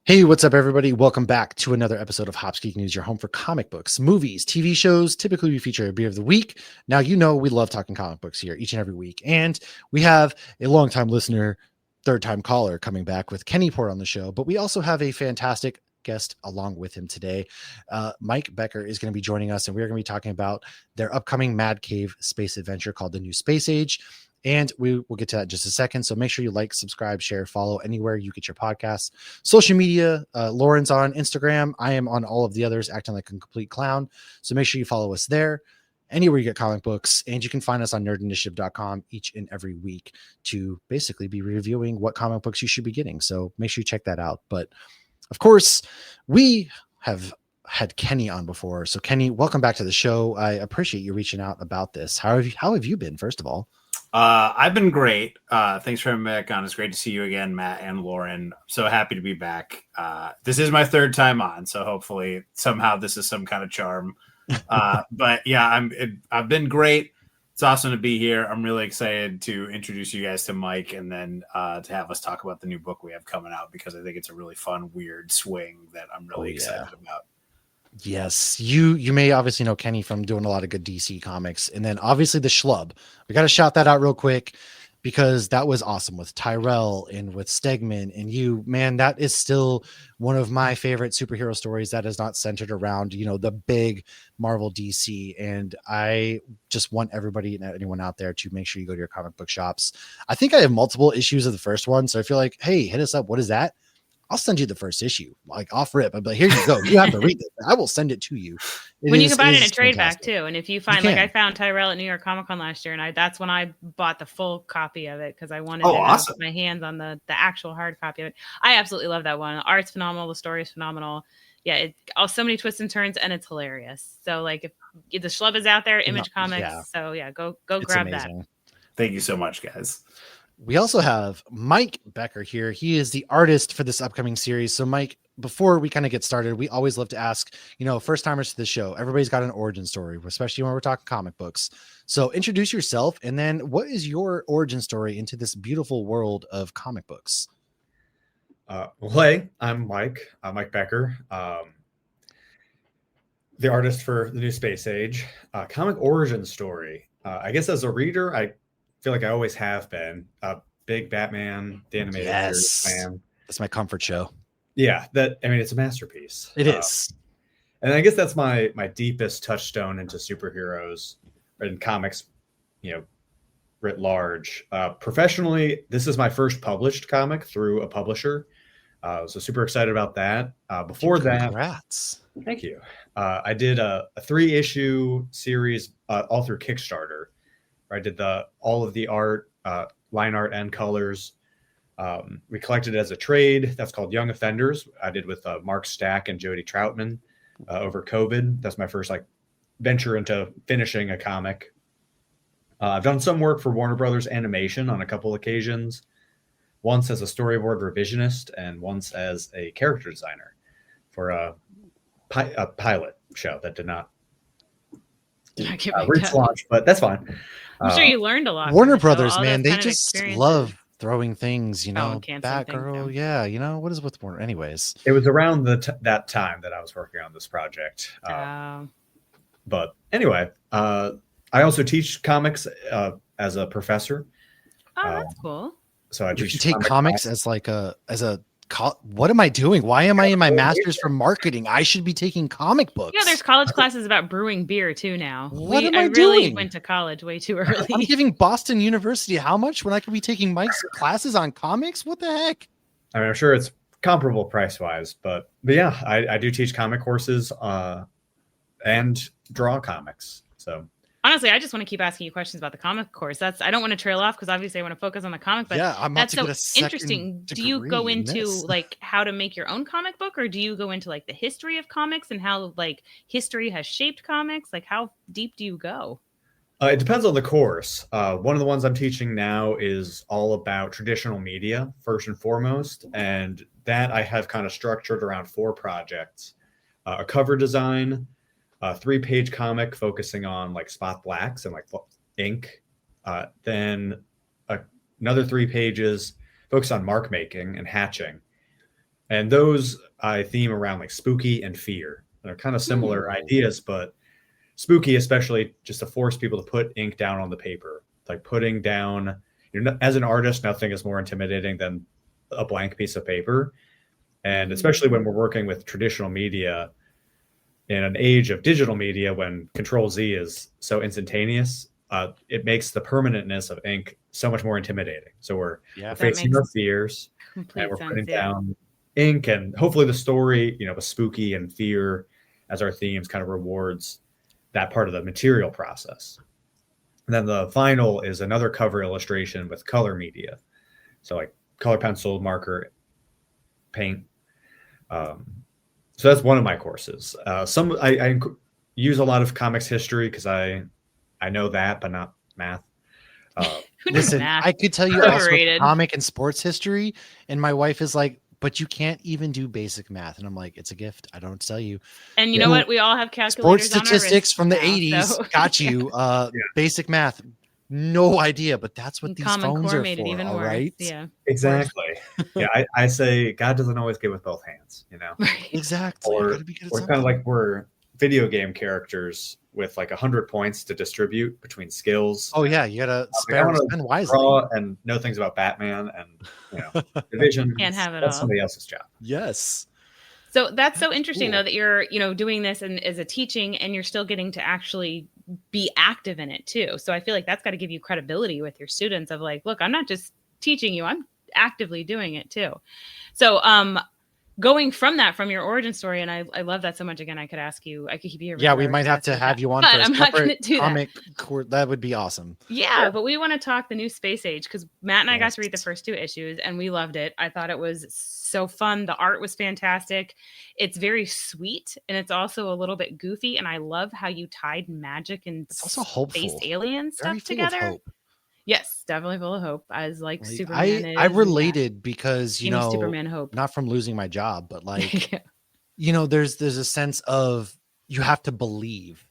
Hey, what's up, everybody? Welcome back to another episode of Hops Geek News, your home for comic books, movies, TV shows. Typically, we feature a beer of the week. Now, you know we love talking comic books here each and every week. And we have a longtime listener, third-time caller coming back with Kenny Port on the show. But we also have a fantastic guest along with him today. Mike Becker is going to be joining us, and we're going to be talking about their upcoming Mad Cave space adventure called The New Space Age. And we will get to that in just a second. So make sure you like, subscribe, share, follow anywhere you get your podcasts. Social media, Lauren's on Instagram. I am on all of the others, acting like a complete clown. So make sure you follow us there, anywhere you get comic books. And you can find us on nerdinitiative.com each and every week to basically be reviewing what comic books you should be getting. So make sure you check that out. But of course, we have had Kenny on before. So Kenny, welcome back to the show. I appreciate you reaching out about this. How have you been, first of all? I've been great. Thanks for having me back on. It's great to see you again, Matt and Lauren. So happy to be back. This is my third time on, so hopefully somehow this is some kind of charm. But yeah, I've been great. It's awesome to be here. I'm really excited to introduce you guys to Mike and then to have us talk about the new book we have coming out, because I think it's a really fun, weird swing that I'm really excited about. Yes, you may obviously know Kenny from doing a lot of good DC comics, and then obviously the Schlub. We got to shout that out real quick because that was awesome with Tyrell and with Stegman and you. Man, that is still one of my favorite superhero stories that is not centered around the big Marvel DC. And I just want everybody and anyone out there to make sure you go to your comic book shops. I think I have multiple issues of the first one, so I feel like, hey, hit us up. What is that? I'll send you the first issue, like off rip. I'm like, here you go. You have to read it. I will send it to you. When you can buy it in a trade back too. And if you find, like I found Tyrell at New York Comic Con last year, and that's when I bought the full copy of it because I wanted to have my hands on the actual hard copy of it. I absolutely love that one. The art's phenomenal. The story is phenomenal. Yeah, so many twists and turns, and it's hilarious. So like if the Schlub is out there, Image Comics. Yeah. So yeah, go grab amazing. That. Thank you so much, guys. We also have Mike Becker here. He is the artist for this upcoming series. So Mike, before we kind of get started, we always love to ask, first timers to the show, everybody's got an origin story, especially when we're talking comic books. So introduce yourself, and then what is your origin story into this beautiful world of comic books? Hey, I'm Mike Becker, the artist for The New Space Age. Comic origin story. I guess as a reader, I feel like I always have been a big Batman the animated series fan. That's my comfort show. Yeah, it's a masterpiece. It is. And I guess that's my deepest touchstone into superheroes and comics, writ large. Professionally, this is my first published comic through a publisher. So super excited about that. Before Congrats. That, thank you. I did a 3-issue series all through Kickstarter. I did all of the art, line art and colors. We collected it as a trade. That's called Young Offenders. I did with Mark Stack and Jody Troutman over COVID. That's my first venture into finishing a comic. I've done some work for Warner Brothers Animation on a couple occasions. Once as a storyboard revisionist and once as a character designer for a pilot show that did not reach launch, but that's fine. I'm sure you learned a lot. Warner Brothers, man, they just love throwing things, Batgirl. Yeah, what is with Warner? Anyways, it was around that time that I was working on this project. But anyway, I also teach comics as a professor. Oh, that's cool. So you can take comics as what am I doing? Why am I in my master's for marketing? I should be taking comic books. Yeah, there's college classes about brewing beer too now. I really doing? Went to college way too early. I'm giving Boston University how much when I could be taking Mike's classes on comics? What the heck? I mean, I'm sure it's comparable price wise, but yeah, I do teach comic courses and draw comics. So honestly, I just want to keep asking you questions about the comic course. I don't want to trail off because obviously I want to focus on the comic, but that's so interesting. Do you go into how to make your own comic book, or do you go into the history of comics and how history has shaped comics? How deep do you go? It depends on the course. One of the ones I'm teaching now is all about traditional media first and foremost. And that I have kind of structured around 4 projects, a cover design, a 3-page comic focusing on spot blacks and ink. Then another 3 pages focused on mark making and hatching. And those I theme around like spooky and fear. They're kind of similar ideas, but spooky, especially just to force people to put ink down on the paper, like putting down, as an artist, nothing is more intimidating than a blank piece of paper. And especially when we're working with traditional media in an age of digital media, when Control Z is so instantaneous, it makes the permanentness of ink so much more intimidating. So we're facing our fears and we're putting down ink, and hopefully the story, with spooky and fear as our themes kind of rewards that part of the material process. And then the final is another cover illustration with color media. So like color pencil, marker, paint. So that's one of my courses. I use a lot of comics history because I know that, but not math. Listen, math? I could tell you also comic and sports history, and my wife is like, but you can't even do basic math. And I'm like, it's a gift. I don't tell you. And you know what? We all have calculators. Sports statistics from the 80s. So. Got you. Basic math. No idea, but that's what these phones are for. All right. Yeah. Exactly. I say God doesn't always give with both hands, Exactly. Or kind of like we're video game characters with like 100 points to distribute between skills. Oh yeah, you gotta spend wisely. Draw and know things about Batman and division. Can't have it That's all. Somebody else's job. Yes. So that's so interesting though that you're doing this and as a teaching, and you're still getting to actually be active in it too. So I feel like that's got to give you credibility with your students of like, look, I'm not just teaching you, I'm actively doing it too. So going from your origin story, and I love that so much. Again, I could ask you, I could keep you here. Yeah, we might have to have you on for a separate comic course. That would be awesome. Yeah, but we want to talk the new space age because Matt and I got to read the first 2 issues and we loved it. I thought it was so fun. The art was fantastic. It's very sweet and it's also a little bit goofy. And I love how you tied magic and it's also hopeful. Space alien stuff together. Hope. Yes, definitely full of hope. As like Superman. I related because Superman hope. Not from losing my job, but like there's a sense of you have to believe.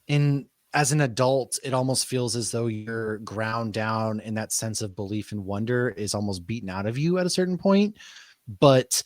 As an adult, it almost feels as though you're ground down, and that sense of belief and wonder is almost beaten out of you at a certain point. But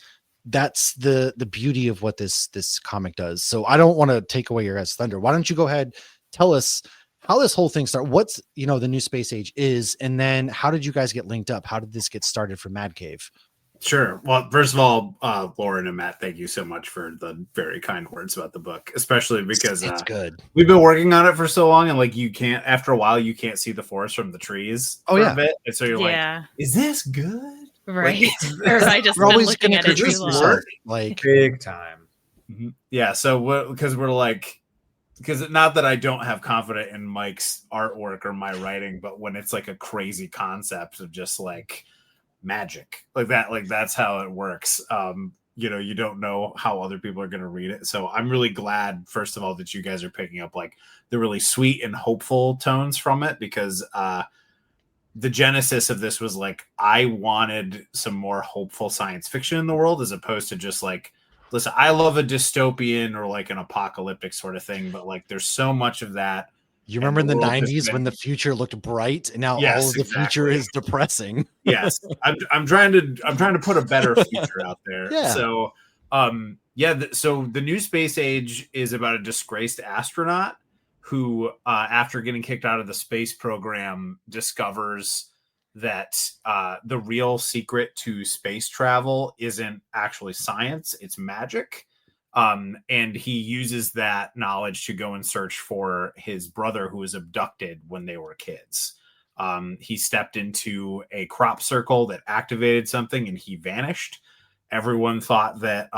that's the beauty of what this comic does. So I don't want to take away your guys' thunder. Why don't you go ahead, tell us how this whole thing started, what's the new space age is, and then how did you guys get linked up? How did this get started for Mad Cave? Sure. Well, first of all, Lauren and Matt, thank you so much for the very kind words about the book, especially because it's good. We've been working on it for so long, and like after a while, you can't see the forest from the trees. A bit, and so you're like, is this good? Right. Or I just been looking at it too long. Like big time. Mm-hmm. Yeah. So because we're like, because not that I don't have confidence in Mike's artwork or my writing, but when it's like a crazy concept of just like magic like that, like that's how it works. You don't know how other people are going to read it. So I'm really glad, first of all, that you guys are picking up like the really sweet and hopeful tones from it, because the genesis of this was like, I wanted some more hopeful science fiction in the world, as opposed to just like, listen, I love a dystopian or like an apocalyptic sort of thing, but like there's so much of that. You remember in the 90s when the future looked bright, and now all of the future is depressing. Yes. I'm trying to put a better future out there. Yeah. So so the new space age is about a disgraced astronaut who after getting kicked out of the space program discovers that the real secret to space travel isn't actually science, it's magic. And he uses that knowledge to go and search for his brother who was abducted when they were kids. He stepped into a crop circle that activated something and he vanished. Everyone thought that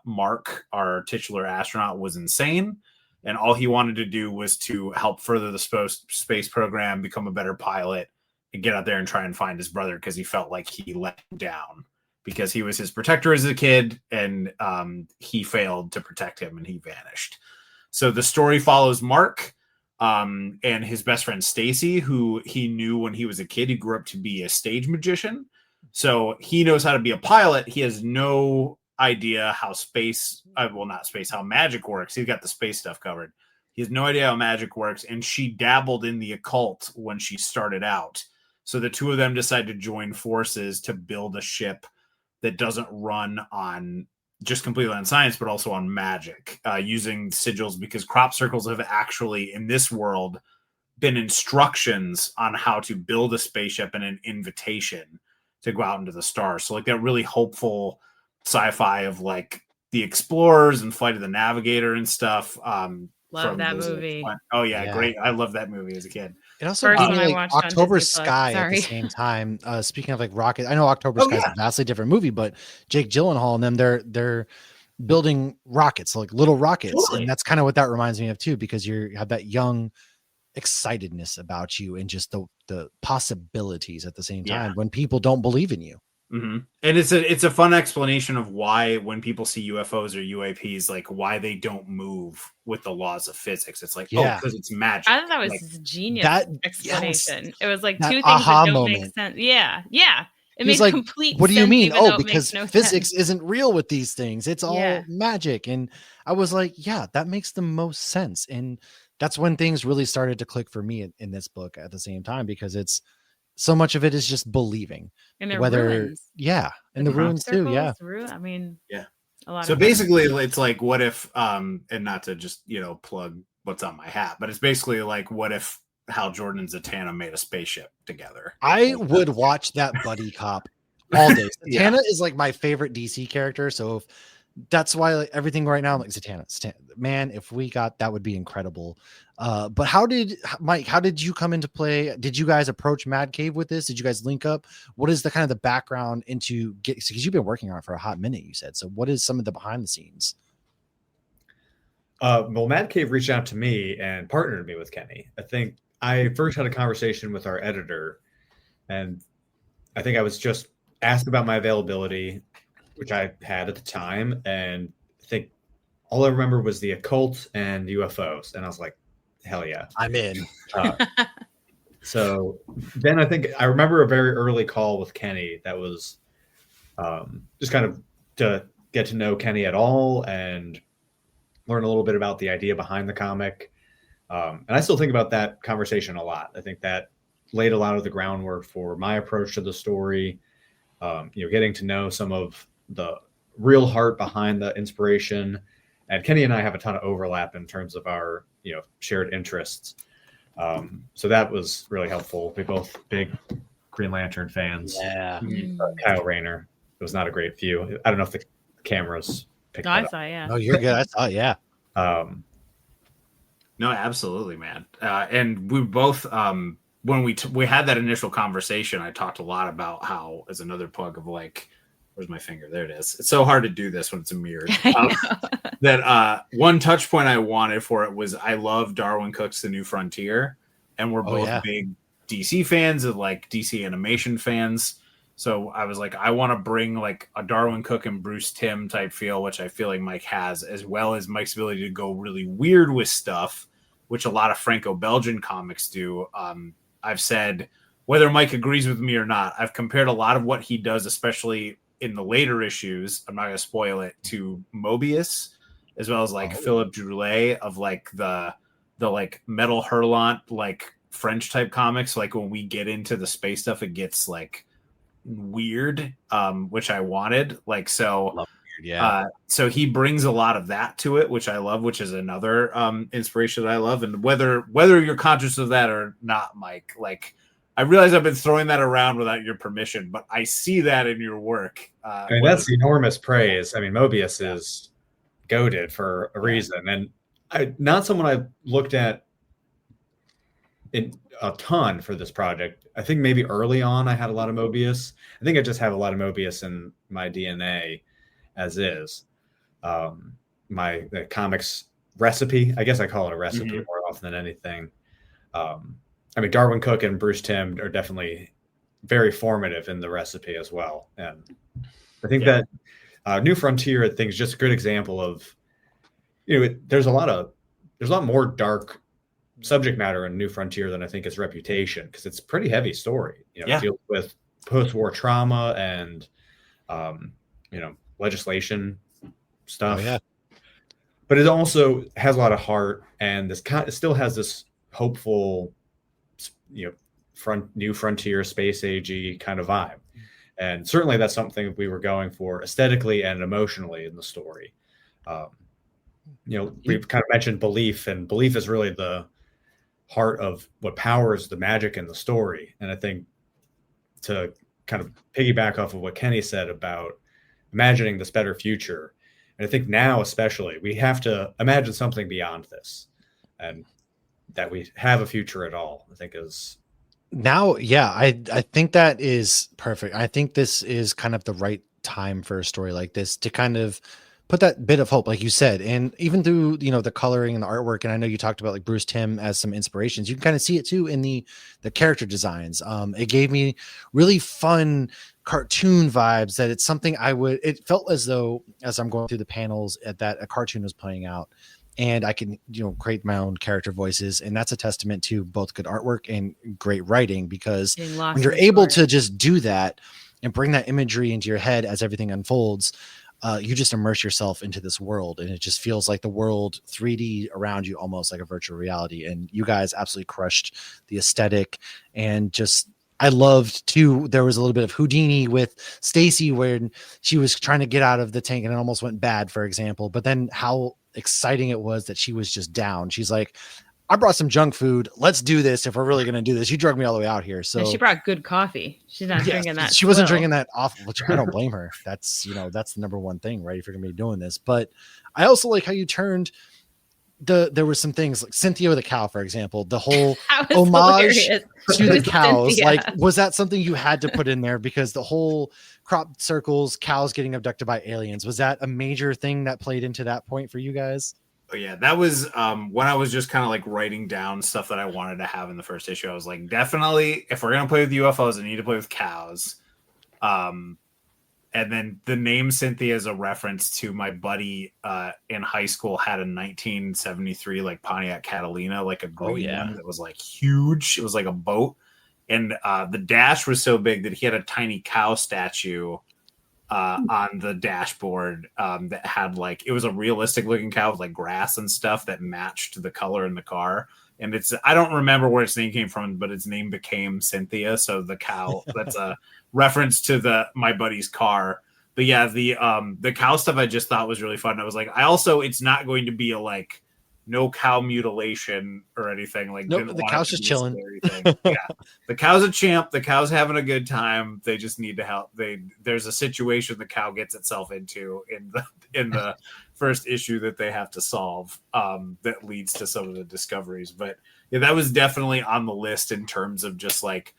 Mark, our titular astronaut, was insane. And all he wanted to do was to help further the space program, become a better pilot, and get out there and try and find his brother, because he felt like he let him down, because he was his protector as a kid, and he failed to protect him and he vanished. So the story follows Mark and his best friend Stacy, who he knew when he was a kid. He grew up to be a stage magician. So he knows how to be a pilot. He has no idea how how magic works. He's got the space stuff covered. He has no idea how magic works. And she dabbled in the occult when she started out. So the two of them decide to join forces to build a ship that doesn't run on just completely on science, but also on magic, using sigils, because crop circles have actually in this world been instructions on how to build a spaceship and an invitation to go out into the stars. So like that really hopeful sci-fi of like the explorers and Flight of the Navigator and stuff. Love that movie. Oh yeah, great. I love that movie as a kid. It also gave me like October Sky at the same time. Speaking of like rocket, I know October Sky is a vastly different movie, but Jake Gyllenhaal and them, they're building rockets, like little rockets. And that's kind of what that reminds me of too, because you have that young excitedness about you and just the possibilities at the same time when people don't believe in you. Mm-hmm. And it's a fun explanation of why when people see UFOs or UAPs, like why they don't move with the laws of physics. It's like, because it's magic. I thought that was like, genius explanation. Yes, it was like two things that don't make sense. Yeah. It made like, complete sense. What do you mean? Because no physics sense. Isn't real with these things. It's all magic. And I was like, that makes the most sense. And that's when things really started to click for me in this book at the same time, because it's so much of it is just believing. And ruins. And the ruins too. Yeah. I mean, a lot. So basically, it's like, what if, and not to just plug what's on my hat, but it's basically like, what if Hal Jordan and Zatanna made a spaceship together? I would watch that buddy cop all day. Zatanna is like my favorite DC character, so that's why like everything right now, I'm like Zatanna, man, if we got that would be incredible. But how did you come into play? Did you guys approach Mad Cave with this? Did you guys link up? What is the kind of the background into because you've been working on it for a hot minute, you said. So what is some of the behind the scenes? Well, Mad Cave reached out to me and partnered me with Kenny. I think I first had a conversation with our editor, and I think I was just asked about my availability, which I had at the time. And I think all I remember was the occult and UFOs. And I was like, hell yeah, I'm in. So then I think I remember a very early call with Kenny that was just kind of to get to know Kenny at all and learn a little bit about the idea behind the comic. And I still think about that conversation a lot. I think that laid a lot of the groundwork for my approach to the story, getting to know some of the real heart behind the inspiration. And Kenny and I have a ton of overlap in terms of our, shared interests. So that was really helpful. We're both big Green Lantern fans. Yeah. Kyle Rayner. It was not a great view. I don't know if the cameras picked I saw, yeah. Oh, you're good. I saw, yeah. No, absolutely, man. And we both, when we had that initial conversation, I talked a lot about how, as another plug of like, where's my finger? There it is. It's so hard to do this when it's a mirror. That one touch point I wanted for it was I love Darwin Cook's The New Frontier, and we're both big DC fans of like DC animation fans. So I was like, I want to bring like a Darwin Cook and Bruce Timm type feel, which I feel like Mike has, as well as Mike's ability to go really weird with stuff, which a lot of Franco-Belgian comics do. I've said, whether Mike agrees with me or not, I've compared a lot of what he does, especially in the later issues, I'm not going to spoil it, to Mobius, as well as like Philip Droulet of like the like Metal Hurlant, like French type comics. Like when we get into the space stuff, it gets like weird, which I wanted. Like, so, so he brings a lot of that to it, which I love, which is another inspiration that I love. And whether you're conscious of that or not, Mike, like, I realize I've been throwing that around without your permission, but I see that in your work. I mean, that's enormous praise. I mean, Mobius is goated for a reason. And not someone I've looked at in a ton for this project. I think maybe early on I had a lot of Mobius. I think I just have a lot of Mobius in my DNA as is. The comics recipe, I guess I call it a recipe more often than anything. I mean, Darwin Cook and Bruce Timm are definitely very formative in the recipe as well. And I think that New Frontier, I think, is just a good example of, there's a lot more dark subject matter in New Frontier than I think its reputation, because it's a pretty heavy story. It deals with post-war trauma and, legislation stuff. Oh, yeah. But it also has a lot of heart, and it still has this hopeful, New Frontier, space age kind of vibe. And certainly that's something we were going for aesthetically and emotionally in the story. We've kind of mentioned belief, and belief is really the heart of what powers the magic in the story. And I think to kind of piggyback off of what Kenny said about imagining this better future, and I think now especially we have to imagine something beyond this, and that we have a future at all, I think is now. Yeah, I think that is perfect. I think this is kind of the right time for a story like this to kind of put that bit of hope, like you said, and even through, the coloring and the artwork. And I know you talked about like Bruce Timm as some inspirations. You can kind of see it too in the character designs. It gave me really fun cartoon vibes that it's something it felt as though as I'm going through the panels that a cartoon was playing out, and I can, create my own character voices. And that's a testament to both good artwork and great writing, because when you're able to just do that and bring that imagery into your head as everything unfolds, you just immerse yourself into this world, and it just feels like the world 3D around you, almost like a virtual reality. And you guys absolutely crushed the aesthetic, and just, I loved too. There was a little bit of Houdini with Stacy when she was trying to get out of the tank and it almost went bad, for example, but then how exciting it was that she was just down. She's like, I brought some junk food. Let's do this. If we're really going to do this, you drug me all the way out here. So and she brought good coffee. She's not drinking that. She wasn't drinking that awful, which I don't blame her. That's, that's the number one thing, right? If you're going to be doing this. But I also like how you turned there were some things like Cynthia with a cow, for example, the whole homage to the cows. Cynthia. Like, was that something you had to put in there? Because the whole crop circles, cows getting abducted by aliens, was that a major thing that played into that point for you guys? Oh, yeah, that was when I was just kind of like writing down stuff that I wanted to have in the first issue. I was like, definitely, if we're going to play with UFOs, I need to play with cows. And then the name Cynthia is a reference to my buddy in high school had a 1973 like Pontiac Catalina, like a green one that was like huge. It was like a boat. And the dash was so big that he had a tiny cow statue on the dashboard that had like, it was a realistic looking cow with like grass and stuff that matched the color in the car. And I don't remember where its name came from, but its name became Cynthia. So the cow, that's a reference to my buddy's car. But yeah, the cow stuff I just thought was really fun. I was like, it's not going to be a like no cow mutilation or anything. Like, nope, the cow's just chilling. Yeah, the cow's a champ. The cow's having a good time. They just need to help. There's a situation the cow gets itself into in the first issue that they have to solve that leads to some of the discoveries. But yeah, that was definitely on the list in terms of just like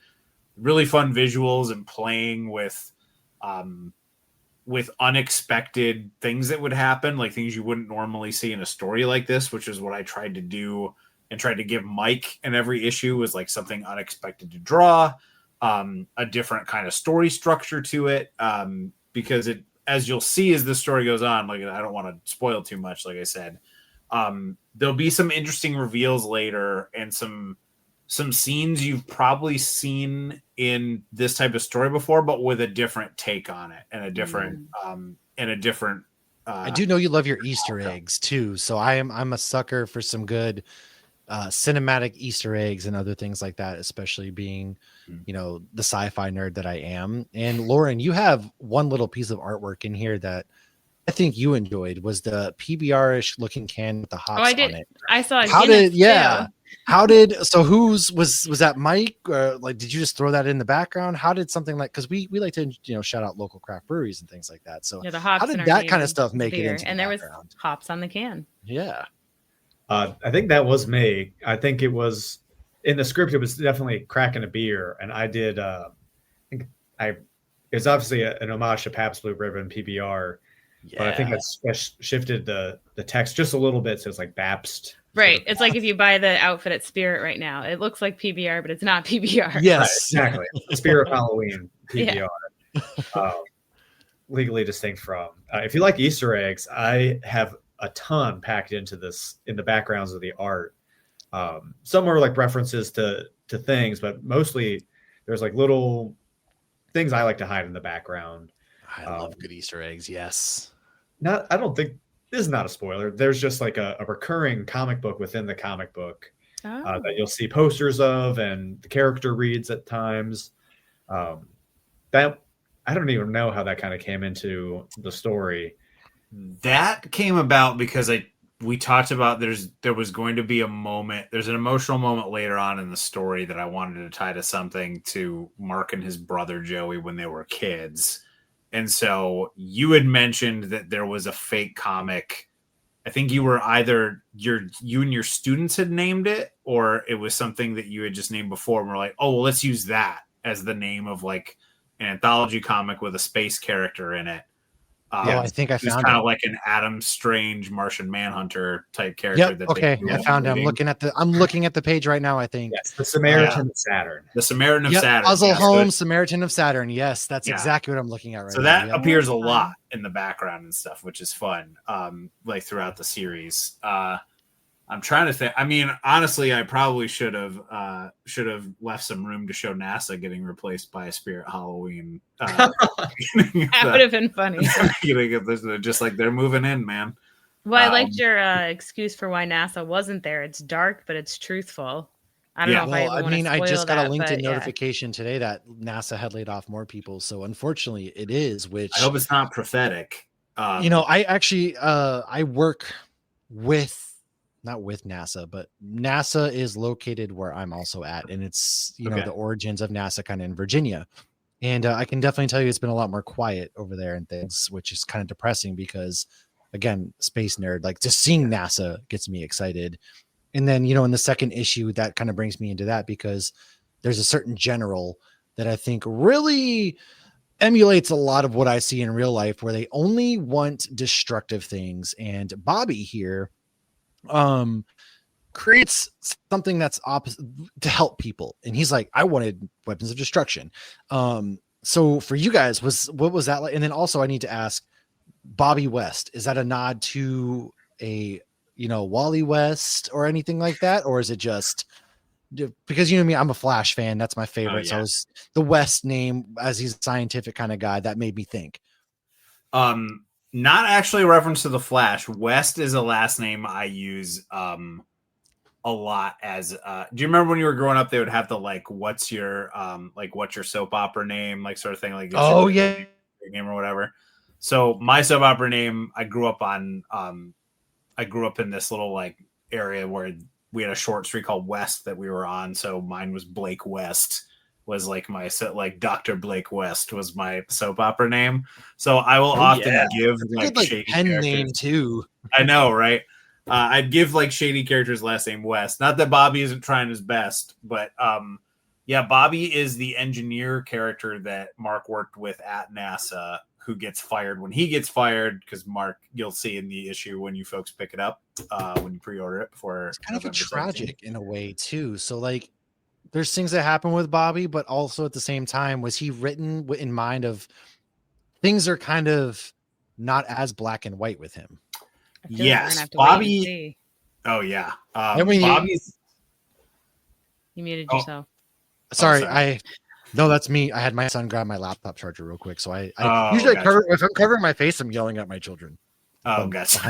really fun visuals and playing with unexpected things that would happen, like things you wouldn't normally see in a story like this, which is what I tried to do and tried to give Mike in every issue, was like something unexpected to draw, a different kind of story structure to it. Because it, as you'll see as the story goes on, like I don't want to spoil too much, like I said, there'll be some interesting reveals later and some scenes you've probably seen in this type of story before, but with a different take on it and a different, I do know you love your Easter eggs too. So I'm a sucker for some good cinematic Easter eggs and other things like that, especially being, the sci-fi nerd that I am. And Lauren, you have one little piece of artwork in here that I think you enjoyed, was the PBR-ish looking can with the hops I did. on it. I saw it. Was that Mike, or like, did you just throw that in the background? How did something like, because we like to, shout out local craft breweries and things like that. So the hops, how did that kind of stuff make it into and the there background? Was hops on the can. Yeah. I think that was me. I think it was in the script. It was definitely cracking a beer. And I did, it was obviously an homage to Pabst Blue Ribbon PBR. Yeah. But I think I shifted the text just a little bit. So it's like Babst. Right. It's like if you buy the outfit at Spirit right now, it looks like PBR, but it's not PBR. Yes, right, exactly. Spirit Halloween PBR. Yeah. Legally distinct from. If you like Easter eggs, I have a ton packed into this in the backgrounds of the art. Some are like references to things, but mostly there's like little things I like to hide in the background. I love good Easter eggs. Yes. I don't think this is not a spoiler. There's just like a recurring comic book within the comic book that you'll see posters of, and the character reads at times. That I don't even know how that kind of came into the story. That came about because we talked about there was going to be a moment. There's an emotional moment later on in the story that I wanted to tie to something to Mark and his brother Joey when they were kids. And so you had mentioned that there was a fake comic. I think you were either you and your students had named it, or it was something that you had just named before. And we're like, oh, well, let's use that as the name of like an anthology comic with a space character in it. I think I found it. Kind of like an Adam Strange Martian Manhunter type character. Yep. Okay. I found it. I'm looking at the page right now, I think. Yes, the Samaritan of Saturn. The Samaritan of Saturn. Puzzle Holmes, Samaritan of Saturn. Yes, that's exactly what I'm looking at right now. So that appears a lot in the background and stuff, which is fun. Like throughout the series. I'm trying to think. I mean, honestly, I probably should have left some room to show NASA getting replaced by a Spirit Halloween. That would have been funny. Just like they're moving in, man. Well, I liked your excuse for why NASA wasn't there. It's dark, but it's truthful. I don't know if I just got a LinkedIn notification today that NASA had laid off more people. So unfortunately, it is. Which I hope it's not prophetic. I actually I work with. Not with NASA, but NASA is located where I'm also at. And it's, the origins of NASA kind of in Virginia. And I can definitely tell you it's been a lot more quiet over there and things, which is kind of depressing because, again, space nerd, like just seeing NASA gets me excited. And then, in the second issue, that kind of brings me into that because there's a certain general that I think really emulates a lot of what I see in real life where they only want destructive things. And Bobby here creates something that's opposite to help people, and he's like, I wanted weapons of destruction. So for you guys, what was that like? And then also I need to ask, Bobby West, is that a nod to a Wally West or anything like that, or is it just because me, I'm a Flash fan, that's my favorite. So it was the West name, as he's a scientific kind of guy, that made me think. Not actually a reference to the Flash. West is a last name I use a lot as do you remember when you were growing up they would have the what's your soap opera name sort of thing name or whatever. So my soap opera name, I grew up in this little area where we had a short street called West that we were on, so mine was Blake West. Was my Dr. Blake West was my soap opera name. So I will often give shady pen characters. Name too. I know, right? I'd give shady characters last name West. Not that Bobby isn't trying his best, but Bobby is the engineer character that Mark worked with at NASA who gets fired when he gets fired, because Mark, you'll see in the issue when you folks pick it up, when you pre-order it before. It's kind of tragic in a way too. So there's things that happen with Bobby, but also at the same time, was he written in mind of things are kind of not as black and white with him? Yes, Bobby. Oh yeah, Bobby's. You muted yourself. Sorry, no, that's me. I had my son grab my laptop charger real quick, so I usually if I'm covering my face, I'm yelling at my children. Oh, gotcha.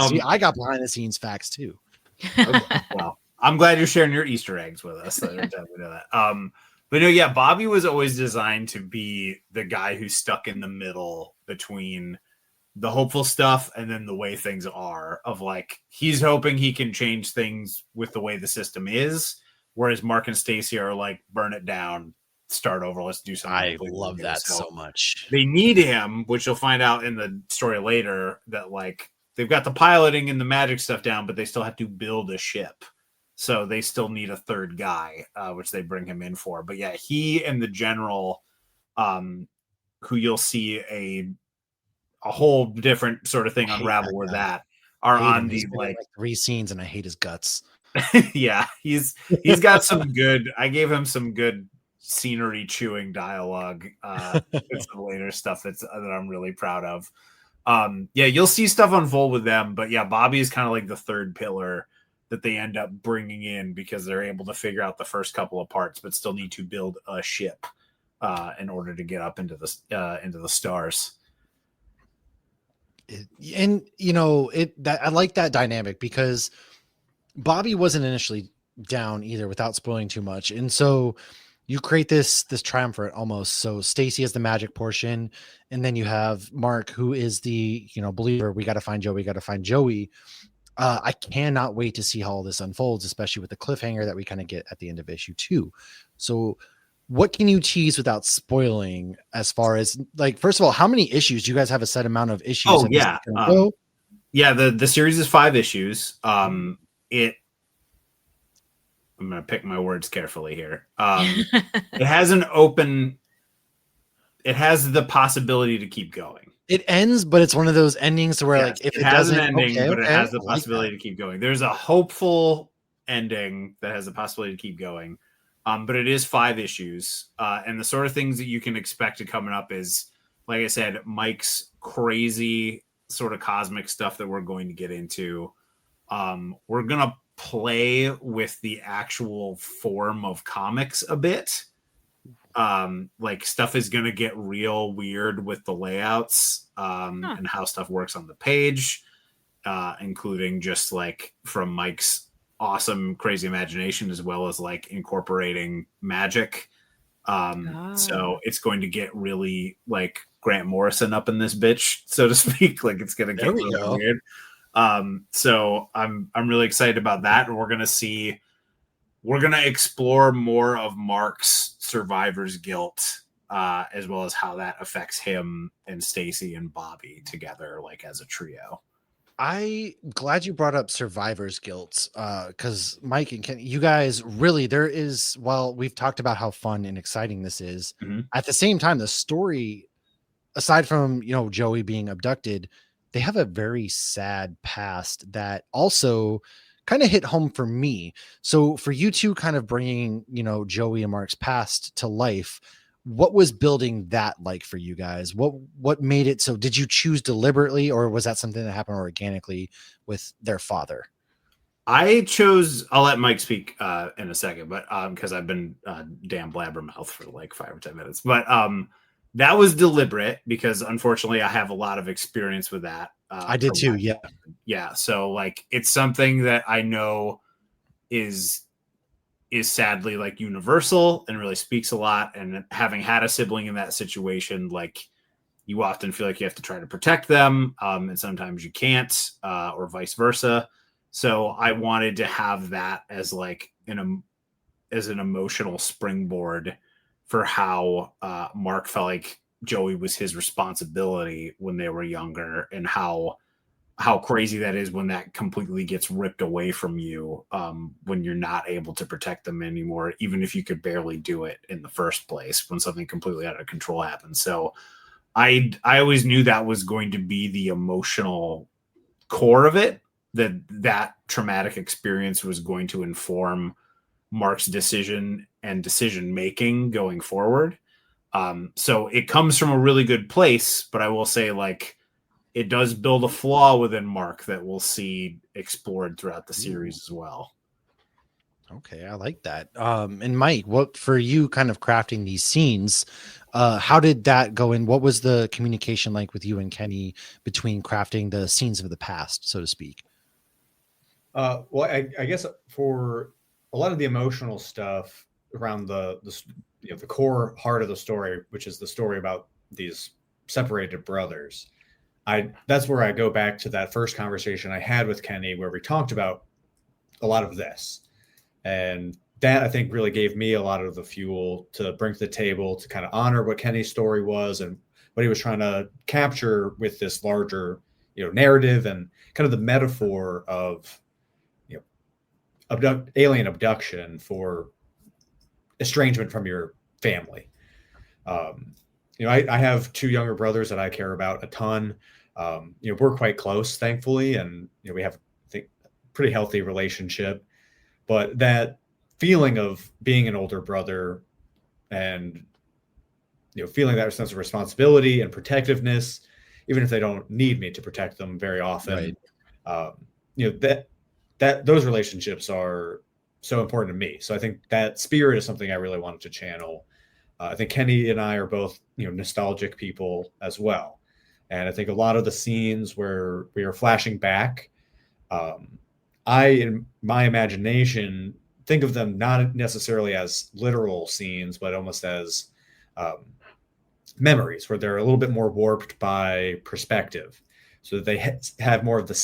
See, I got behind the scenes facts too. Okay. Well, I'm glad you're sharing your Easter eggs with us. But Bobby was always designed to be the guy who's stuck in the middle between the hopeful stuff and then the way things are, of he's hoping he can change things with the way the system is, whereas Mark and Stacy are burn it down, start over, let's do something. I love that so much. They need him, which you'll find out in the story later, that they've got the piloting and the magic stuff down, but they still have to build a ship. So they still need a third guy, which they bring him in for. But he and the general, who you'll see a whole different sort of thing unravel with that, are on the 3 scenes, and I hate his guts. Yeah, he's got some good. I gave him some good scenery chewing dialogue. With some later stuff that I'm really proud of. You'll see stuff unfold with them, but Bobby is kind of the third pillar that they end up bringing in because they're able to figure out the first couple of parts, but still need to build a ship in order to get up into the stars. I like that dynamic because Bobby wasn't initially down either, without spoiling too much. And so you create this triumvirate almost. So Stacy is the magic portion, and then you have Mark, who is the believer. We got to find Joey. We got to find Joey. I cannot wait to see how all this unfolds, especially with the cliffhanger that we kind of get at the end of issue 2. So, what can you tease without spoiling? As far as like, first of all, how many issues? Do you guys have a set amount of issues? Oh yeah, the series is 5 issues. I'm going to pick my words carefully here. It has the possibility to keep going. It ends, but it's one of those endings to where if it has doesn't, an ending, but it has the possibility to keep going. There's a hopeful ending that has the possibility to keep going. But it is 5 issues. And the sort of things that you can expect to coming up is, like I said, Mike's crazy sort of cosmic stuff that we're going to get into. We're going to play with the actual form of comics a bit. Like stuff is going to get real weird with the layouts and how stuff works on the page, including just like from Mike's awesome crazy imagination, as well as like incorporating magic. So it's going to get really like Grant Morrison up in this bitch, so to speak. Like it's going to get really weird. So I'm really excited about that. And we're going to explore more of Mark's survivor's guilt, as well as how that affects him and Stacy and Bobby together, like as a trio. I'm glad you brought up survivor's guilt, because Mike and Ken, you guys really, while we've talked about how fun and exciting this is, at the same time, the story, aside from, Joey being abducted, they have a very sad past that also kind of hit home for me. So for you two kind of bringing, Joey and Mark's past to life, what was building that like for you guys? What made it so? Did you choose deliberately, or was that something that happened organically with their father? I'll let Mike speak in a second, but because I've been damn blabbermouth for like 5 or 10 minutes, but that was deliberate because unfortunately I have a lot of experience with that. I did too. Yeah. Yeah. So like, it's something that I know is sadly like universal and really speaks a lot. And having had a sibling in that situation, like you often feel like you have to try to protect them. And sometimes you can't, or vice versa. So I wanted to have that as like as an emotional springboard for how Mark felt like Joey was his responsibility when they were younger, and how crazy that is when that completely gets ripped away from you, when you're not able to protect them anymore, even if you could barely do it in the first place, when something completely out of control happens. So I always knew that was going to be the emotional core of it, that traumatic experience was going to inform Mark's decision and decision making going forward. So it comes from a really good place, but I will say, like, it does build a flaw within Mark that we'll see explored throughout the series as well. Okay, I like that. And Mike, what for you kind of crafting these scenes, how did that go in? What was the communication like with you and Kenny between crafting the scenes of the past, so to speak? Well, I guess for a lot of the emotional stuff around the core heart of the story, which is the story about these separated brothers, that's where I go back to that first conversation I had with Kenny, where we talked about a lot of this. And that, I think, really gave me a lot of the fuel to bring to the table to kind of honor what Kenny's story was and what he was trying to capture with this larger, narrative and kind of the metaphor of, alien abduction for estrangement from your family. I have 2 younger brothers that I care about a ton. We're quite close, thankfully, and we have, I think, a pretty healthy relationship. But that feeling of being an older brother and feeling that sense of responsibility and protectiveness, even if they don't need me to protect them very often, right. That those relationships are so important to me. So I think that spirit is something I really wanted to channel. I think Kenny and I are both, nostalgic people as well. And I think a lot of the scenes where we are flashing back, in my imagination, think of them not necessarily as literal scenes, but almost as memories, where they're a little bit more warped by perspective, so that they have more of the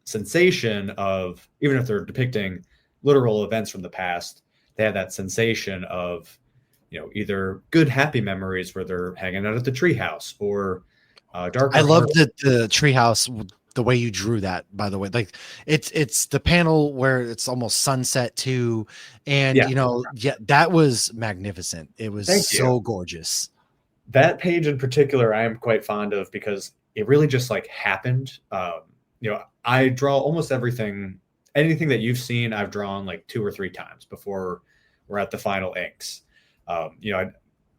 sensation of, even if they're depicting literal events from the past, they have that sensation of, either good, happy memories where they're hanging out at the treehouse, or darker. I love the treehouse, the way you drew that, by the way. Like it's the panel where it's almost sunset too, and that was magnificent. It was so gorgeous. That page in particular, I am quite fond of, because it really just like happened. I draw almost anything that you've seen, I've drawn like 2 or 3 times before we're at the final inks.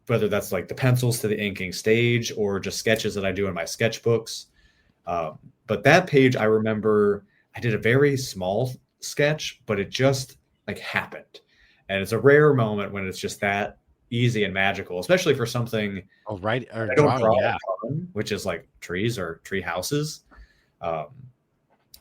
Whether that's like the pencils to the inking stage or just sketches that I do in my sketchbooks. But that page, I remember I did a very small sketch, but it just like happened. And it's a rare moment when it's just that easy and magical, especially for something which is like trees or tree houses. So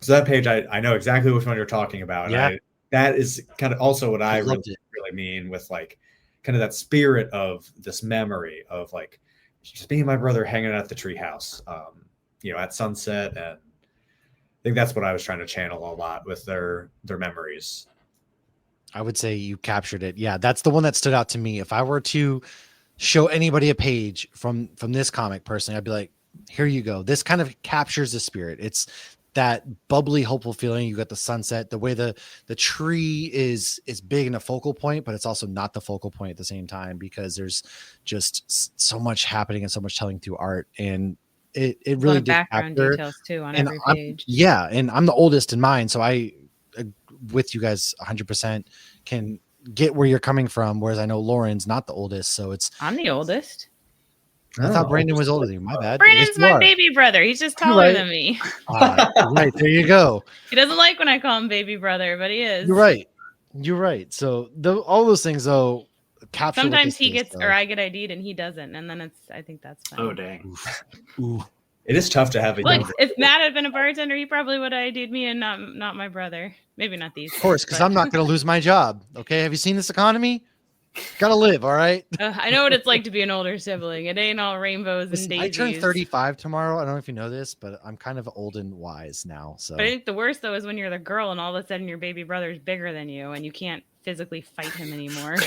that page, I know exactly which one you're talking about. Yeah. And that is kind of also what I really mean with like kind of that spirit of this memory of like just me and my brother hanging out at the treehouse, at sunset. And I think that's what I was trying to channel a lot with their memories. I would say you captured it. Yeah, that's the one that stood out to me. If I were to show anybody a page from this comic personally, I'd be like, here you go. This kind of captures the spirit. It's that bubbly, hopeful feeling. You got the sunset, the way the tree is big and a focal point, but it's also not the focal point at the same time, because there's just so much happening and so much telling through art. And it really did background details too on every page. And I'm the oldest in mine, so I, with you guys 100%, can get where you're coming from. Whereas I know Lauren's not the oldest, so I'm the oldest. I thought Brandon was older than you. My bad. Brandon's my baby brother. He's just taller than me. Right. There you go. He doesn't like when I call him baby brother, but he is. You're right. So all those things though capture. Sometimes he gets or I get ID'd and he doesn't, and then I think that's fine. Oh dang. Ooh. It is tough to have a Look, if Matt had been a bartender, he probably would have ID'd me and not my brother. Maybe not these. Of course, because I'm not going to lose my job. Okay. Have you seen this economy? Gotta live, all right? I know what it's like to be an older sibling. It ain't all rainbows and daisies. I turn 35 tomorrow. I don't know if you know this, but I'm kind of old and wise now. So I think the worst, though, is when you're the girl and all of a sudden your baby brother's bigger than you and you can't physically fight him anymore.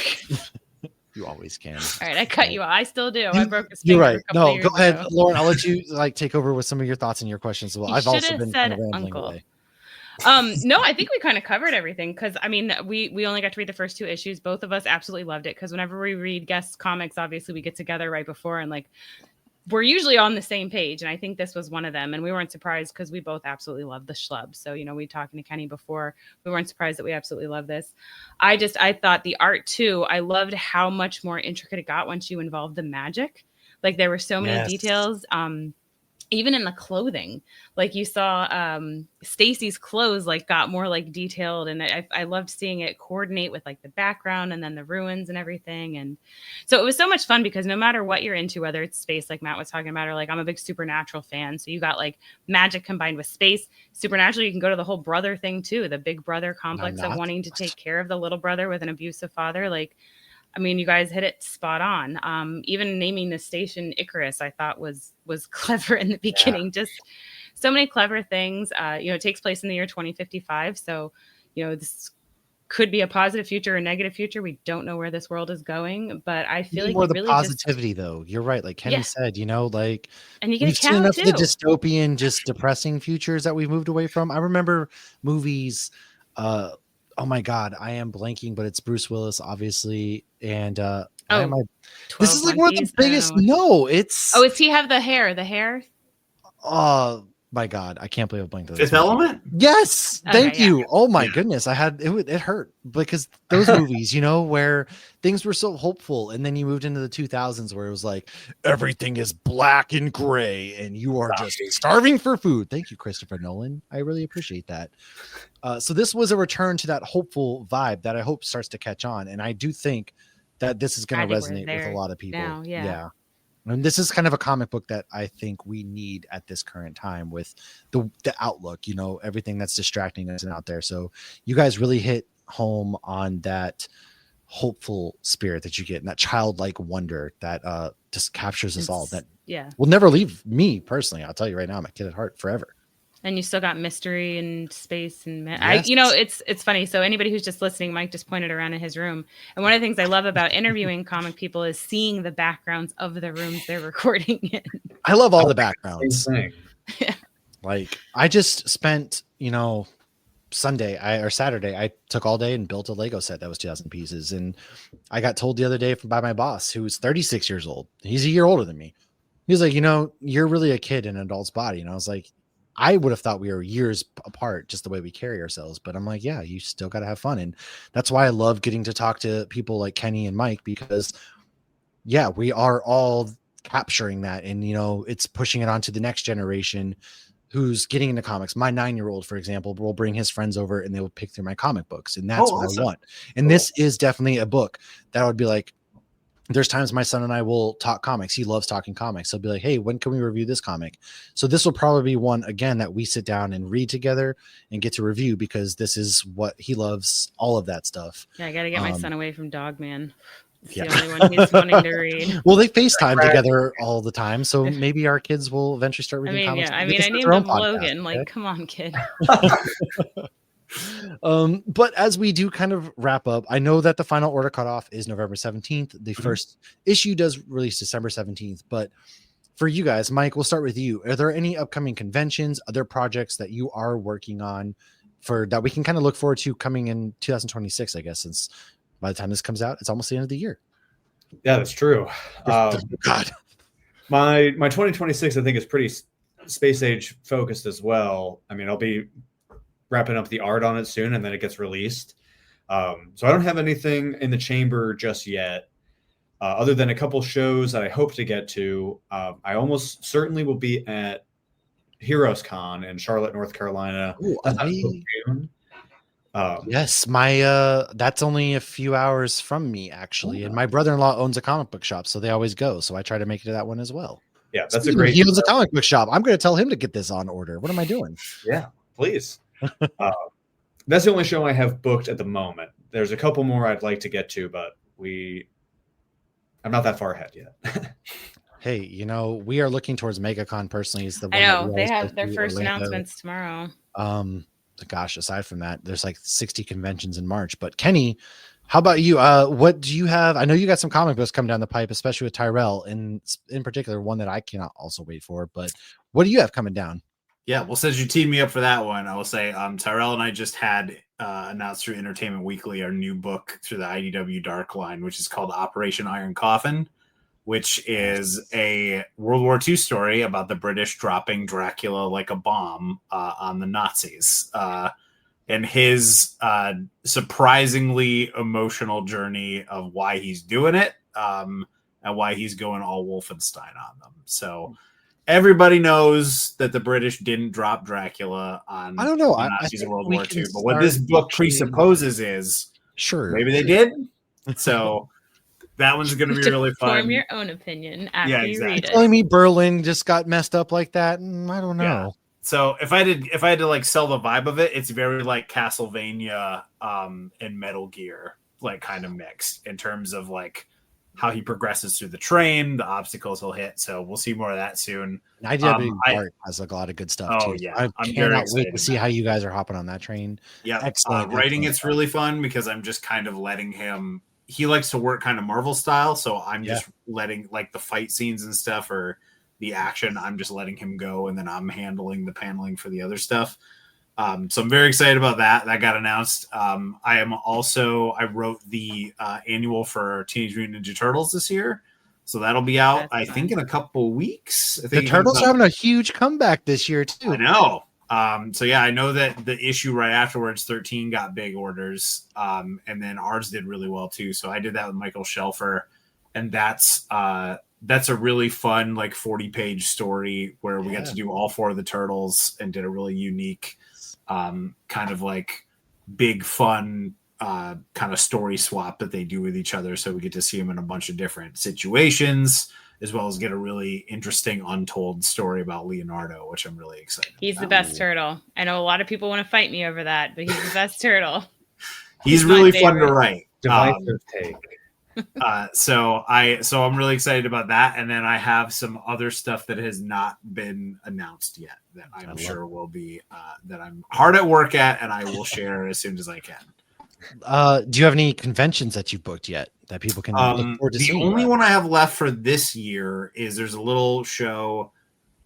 You always can. All right, I cut you off. I still do. I broke his finger. You're right. No, go ahead, Lauren. I'll let you take over with some of your thoughts and your questions. Well, I've also been kind of rambling away. No, I think we kind of covered everything, because I mean we only got to read the first 2 issues. Both of us absolutely loved it, because whenever we read guest comics, obviously we get together right before and like we're usually on the same page, and I think this was one of them, and we weren't surprised because we both absolutely love the schlub. So we talking to Kenny before, we weren't surprised that we absolutely love this. I thought the art too, I loved how much more intricate it got once you involved the magic. Like there were so many details. Even in the clothing, like you saw Stacy's clothes like got more like detailed, and I loved seeing it coordinate with like the background and then the ruins and everything. And so it was so much fun, because no matter what you're into, whether it's space like Matt was talking about, or like I'm a big Supernatural fan, so you got like magic combined with space. Supernatural, you can go to the whole brother thing too, the big brother complex of wanting to take care of the little brother with an abusive father. Like, I mean, you guys hit it spot on. Even naming the station Icarus, I thought was clever in the beginning. Just so many clever things. It takes place in the year 2055. So, this could be a positive future or a negative future. We don't know where this world is going, but I feel like more the really positivity though. You're right. Like Kenny said, like, and you get we've seen enough of the dystopian, just depressing futures that we've moved away from. I remember movies, oh my God, I am blanking, but it's Bruce Willis, obviously. And this is like one of the biggest. No, it's. Oh, does he have the hair? The hair? Oh my God, I can't believe I blanked. Fifth Element? Yes, thank you. Oh my goodness, I had it hurt because those movies, where things were so hopeful, and then you moved into the 2000s where it was like everything is black and gray, and you are just starving for food. Thank you, Christopher Nolan. I really appreciate that. So this was a return to that hopeful vibe that I hope starts to catch on, and I do think that this is going to resonate with a lot of people. Now, yeah. And this is kind of a comic book that I think we need at this current time with the outlook, everything that's distracting us and out there. So you guys really hit home on that hopeful spirit that you get and that childlike wonder that just captures us all. That will never leave me personally. I'll tell you right now, I'm a kid at heart forever. And you still got mystery and space and it's funny. So anybody who's just listening, Mike just pointed around in his room. And one of the things I love about interviewing comic people is seeing the backgrounds of the rooms they're recording in. I love all the backgrounds. Yeah. Like I just spent, Saturday, I took all day and built a Lego set that was 2,000 pieces. And I got told the other day by my boss, who's 36 years old. He's a year older than me. He was like, you're really a kid in an adult's body. And I was like, I would have thought we were years apart, just the way we carry ourselves. But I'm like, yeah, you still got to have fun. And that's why I love getting to talk to people like Kenny and Mike, because we are all capturing that. And, it's pushing it on to the next generation who's getting into comics. My 9-year-old, for example, will bring his friends over and they will pick through my comic books. And that's what I want. And this is definitely a book that I would be like, there's times my son and I will talk comics. He loves talking comics. He'll be like, hey, when can we review this comic? So this will probably be one, again, that we sit down and read together and get to review, because this is what he loves, all of that stuff. Yeah, I got to get my son away from Dogman. It's the only one he's wanting to read. Well, they FaceTime together all the time, so maybe our kids will eventually start reading comics. I named him Logan. Like, come on, kid. But as we do kind of wrap up, I know that the final order cutoff is November 17th. The first issue does release December 17th. But for you guys, Mike, we'll start with you. Are there any upcoming conventions, other projects that you are working on that we can kind of look forward to coming in 2026, I guess, since by the time this comes out, it's almost the end of the year. Yeah, that's true. God. My 2026, I think, is pretty space age focused as well. I mean, I'll be wrapping up the art on it soon, and then it gets released. So I don't have anything in the chamber just yet, other than a couple shows that I hope to get to. I almost certainly will be at Heroes Con in Charlotte, North Carolina. Ooh, yes, that's only a few hours from me, actually. And my brother-in-law owns a comic book shop, so they always go. So I try to make it to that one as well. Yeah, that's a great. He owns a comic book shop. I'm going to tell him to get this on order. What am I doing? Yeah, please. That's the only show I have booked at the moment. There's a couple more I'd like to get to, but I'm not that far ahead yet. Hey, we are looking towards MegaCon personally. Is the one I know they have their first announcements tomorrow. Gosh, aside from that, there's like 60 conventions in March. But Kenny, how about you? What do you have? I know you got some comic books coming down the pipe, especially with Tyrell, and in particular, one that I cannot also wait for. But what do you have coming down? Yeah, well, since you teed me up for that one, I will say Tyrell and I just had announced through Entertainment Weekly our new book through the IDW Dark line, which is called Operation Iron Coffin, which is a World War II story about the British dropping Dracula like a bomb on the Nazis. And his surprisingly emotional journey of why he's doing it and why he's going all Wolfenstein on them. So everybody knows that the British didn't drop Dracula on I don't know. Nazis in World War II. But what this book presupposes is maybe they did. So that one's going to be really fun. Form your own opinion after you read it. Telling me Berlin just got messed up like that, I don't know. Yeah. So if I had to like sell the vibe of it, it's very like Castlevania and Metal Gear, like kind of mixed in terms of like how he progresses through the train, the obstacles he'll hit. So we'll see more of that soon. IDW Art has like a lot of good stuff too. Yeah, I cannot wait to see how you guys are hopping on that train. Yeah, excellent. Writing it's really fun because I'm just kind of letting him. He likes to work kind of Marvel style, so I'm just letting like the fight scenes and stuff or the action. I'm just letting him go, and then I'm handling the paneling for the other stuff. So I'm very excited about that. That got announced. I wrote the annual for Teenage Mutant Ninja Turtles this year. So that'll be out, I think, in a couple weeks. I think the Turtles are having a huge comeback this year, too. I know. So yeah, I know that the issue right afterwards, 13 got big orders. And then ours did really well too. So I did that with Michael Shelfer. And that's a really fun, like 40-page story where we got to do all four of the Turtles and did a really unique kind of like big fun kind of story swap that they do with each other. So we get to see them in a bunch of different situations, as well as get a really interesting untold story about Leonardo, which I'm really excited He's the best turtle. I know a lot of people want to fight me over that, but he's the best turtle. He's really fun to write. Divisive take. So I'm really excited about that. And then I have some other stuff that has not been announced yet that I'm sure will be that I'm hard at work at, and I will share as soon as I can. Do you have any conventions that you've booked yet that people can look forward to seeing? The only one I have left for this year is there's a little show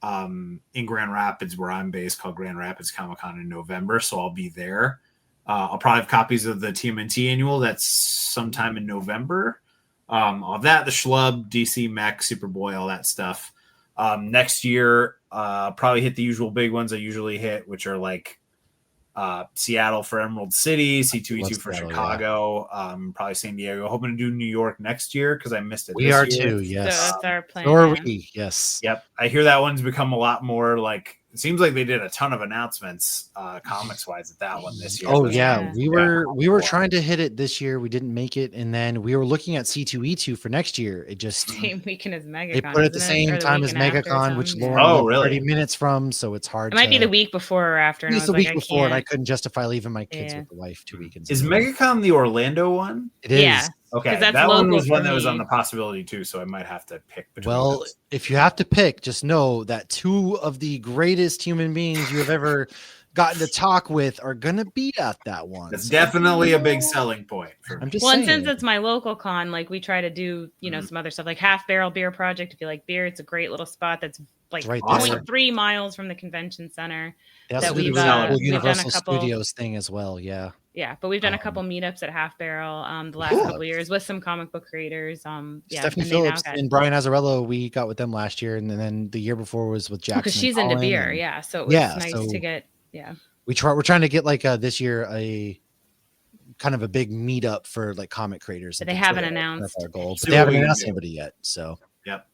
in Grand Rapids where I'm based called Grand Rapids Comic-Con in November, so I'll be there. I'll probably have copies of the TMNT annual. That's sometime in November. I'll have that, the Schlub, DC Mech, Superboy, all that stuff. Next year, probably hit the usual big ones I usually hit, which are like Seattle for Emerald City, C2E2 for Chicago, probably San Diego. Hoping to do New York next year because I missed it. We are too, yes. So that's our plan. Or we, yes. Yep. I hear that one's become a lot more like. It seems like they did a ton of announcements, comics wise, at that one this year. Oh yeah, we were trying to hit it this year. We didn't make it, and then we were looking at C2E2 for next year. It just same weekend as MegaCon. They put it at the same time as MegaCon, which Lauren really 30 minutes from, so it's hard. It might be the week before or after. It's the week before, and I couldn't justify leaving my kids with the wife 2 weekends. Is MegaCon the Orlando one? It is. Yeah. Okay, that one was one that was on the possibility too, so I might have to pick between those. If you have to pick, just know that 2 of the greatest human beings you have ever gotten to talk with are going to be at that one. That's definitely a big selling point. I'm just saying. And since it's my local con, like we try to do, some other stuff like Half Barrel Beer Project. If you like beer, it's a great little spot that's like right 0.3 miles from the convention center. That we've done Universal Studios thing as well. Yeah. Yeah, but we've done a couple meetups at Half Barrel the last couple of years with some comic book creators. Stephanie Phillips and Brian Azzarello, we got with them last year, and then the year before was with Jackson. Because she's into beer, so it was nice to get. Yeah, we're trying to get like this year a kind of a big meetup for like comic creators. But they haven't announced. That's our goal, but they haven't announced anybody yet. So yep.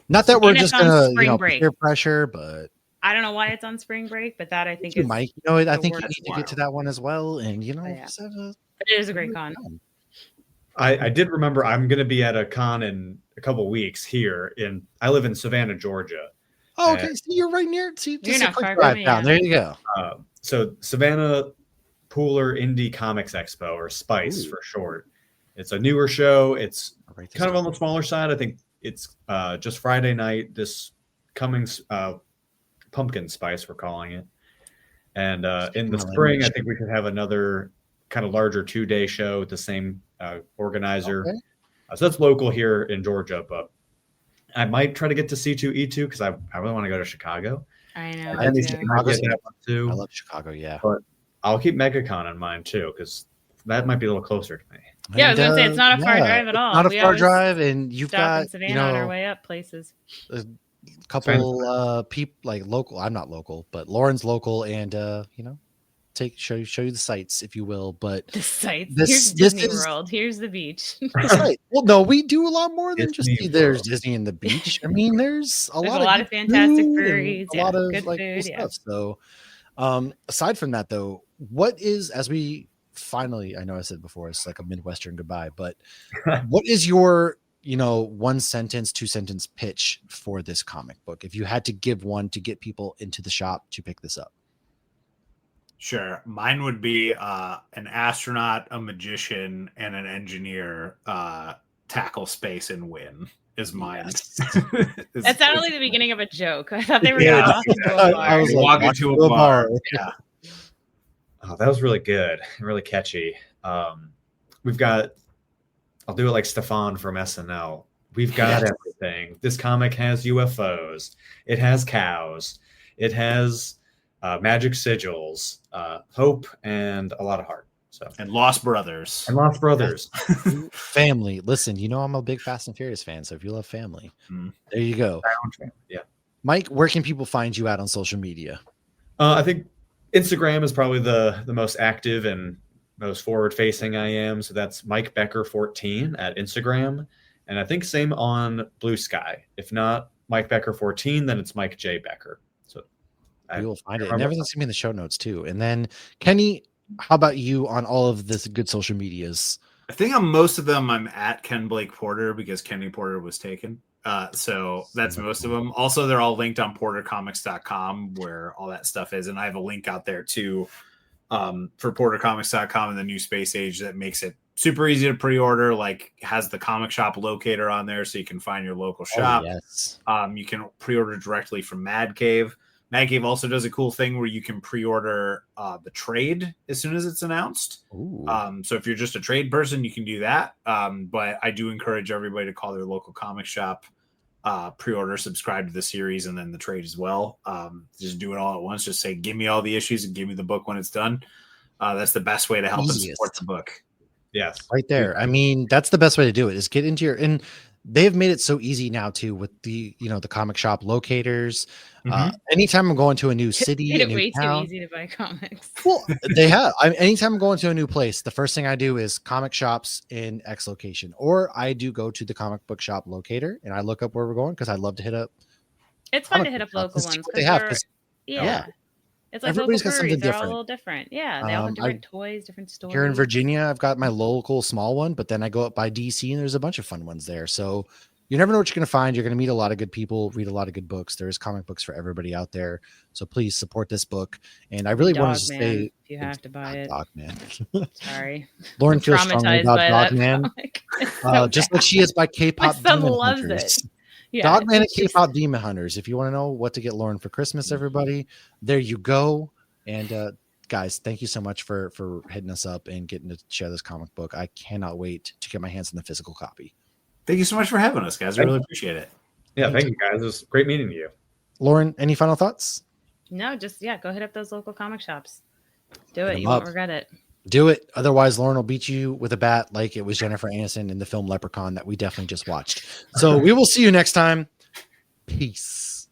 Not that we're just gonna peer pressure, but. I don't know why it's on spring break, but that I think is Mike. I think you need to get to that one as well, and it is a great con. I did remember I'm going to be at a con in a couple weeks here I live in Savannah, Georgia. Oh, okay. So you're right near. See, you're not far from me. There you go. So Savannah Pooler Indie Comics Expo, or SPICE for short. It's a newer show. It's kind of on the smaller side. I think it's just Friday night. This coming. Pumpkin Spice, we're calling it. And in the spring, I think we could have another kind of larger 2-day show with the same organizer. Okay. So that's local here in Georgia, but I might try to get to C2E2 because I really want to go to Chicago. I know. I love Chicago, yeah. But I'll keep MegaCon in mind too, because that might be a little closer to me. Yeah, I was going to say, it's not a far drive at all. Not a far drive, and you've got Savannah on our way up places. Couple people like local. I'm not local, but Lauren's local, and show you the sights, if you will. But the sites. Here's Disney World. Here's the beach. Right. Well, no, we do a lot more than just there's Disney and the beach. I mean, there's a lot of fantastic furries, a lot of good like food, cool stuff. So, aside from that, though, what is as we finally? I know I said before it's like a Midwestern goodbye, but what is your 1 sentence, 2 sentence pitch for this comic book? If you had to give one to get people into the shop to pick this up. Sure. Mine would be an astronaut, a magician, and an engineer tackle space and win is mine. Yes. That sounded like the beginning of a joke. I thought they were going to walk into a bar. I was walking to a bar. Yeah. Oh, that was really good. Really catchy. We've got I'll do it like Stefan from SNL. We've got everything. This comic has UFOs. It has cows. It has magic sigils, hope, and a lot of heart. And Lost Brothers. Family. Listen, I'm a big Fast and Furious fan, so if you love family, there you go. Yeah. Mike, where can people find you at on social media? I think Instagram is probably the most active and most forward-facing I am. So that's Mike Becker 14 at Instagram. And I think same on Blue Sky. If not Mike Becker 14, then it's Mike J. Becker. So you will find it. And everything's going to be in the show notes too. And then Kenny, how about you on all of this good social medias? I think on most of them, I'm at Ken Blake Porter because Kenny Porter was taken. So that's most of them. Also, they're all linked on portercomics.com where all that stuff is. And I have a link out there too for portercomics.com in the new space age that makes it super easy to pre-order, like has the comic shop locator on there so you can find your local shop. Yes. You can pre-order directly from Mad Cave. Mad Cave also does a cool thing where you can pre-order the trade as soon as it's announced. So if you're just a trade person, you can do that. But I do encourage everybody to call their local comic shop, pre-order, subscribe to the series, and then the trade as well. Just do it all at once. Just say, give me all the issues and give me the book when it's done. That's the best way to help and support the book. Yes. Right there. I mean, that's the best way to do it, is get into your, and they've made it so easy now too with the, the comic shop locators. Anytime I'm going to a new city, it's way too easy to buy comics. Well, they have. Anytime I'm going to a new place, the first thing I do is comic shops in X location, or I do go to the comic book shop locator and I look up where we're going, because I love to hit up. It's fun to hit up local ones. What they have. Yeah. It's like everybody's got something they're different. all a little different. Yeah, they all have different toys, different stories. Here in Virginia, I've got my local small one, but then I go up by DC and there's a bunch of fun ones there. So you never know what you're going to find. You're going to meet a lot of good people, read a lot of good books. There's comic books for everybody out there. So please support this book. And I really want to say, if you have to buy it. Dogman. Sorry. Lauren feels strongly about Dogman. Just like she is by K-pop. My son loves it. Yeah, Dogman and K-pop Demon Hunters. If you want to know what to get Lauren for Christmas, everybody, there you go. And guys, thank you so much for hitting us up and getting to share this comic book. I cannot wait to get my hands on the physical copy. Thank you so much for having us, guys. I really appreciate it. Yeah, thank you, guys. It was great meeting you. Lauren, any final thoughts? No, just go hit up those local comic shops. Do it. You won't regret it. Do it. Otherwise, Lauren will beat you with a bat like it was Jennifer Aniston in the film Leprechaun that we definitely just watched. So we will see you next time. Peace.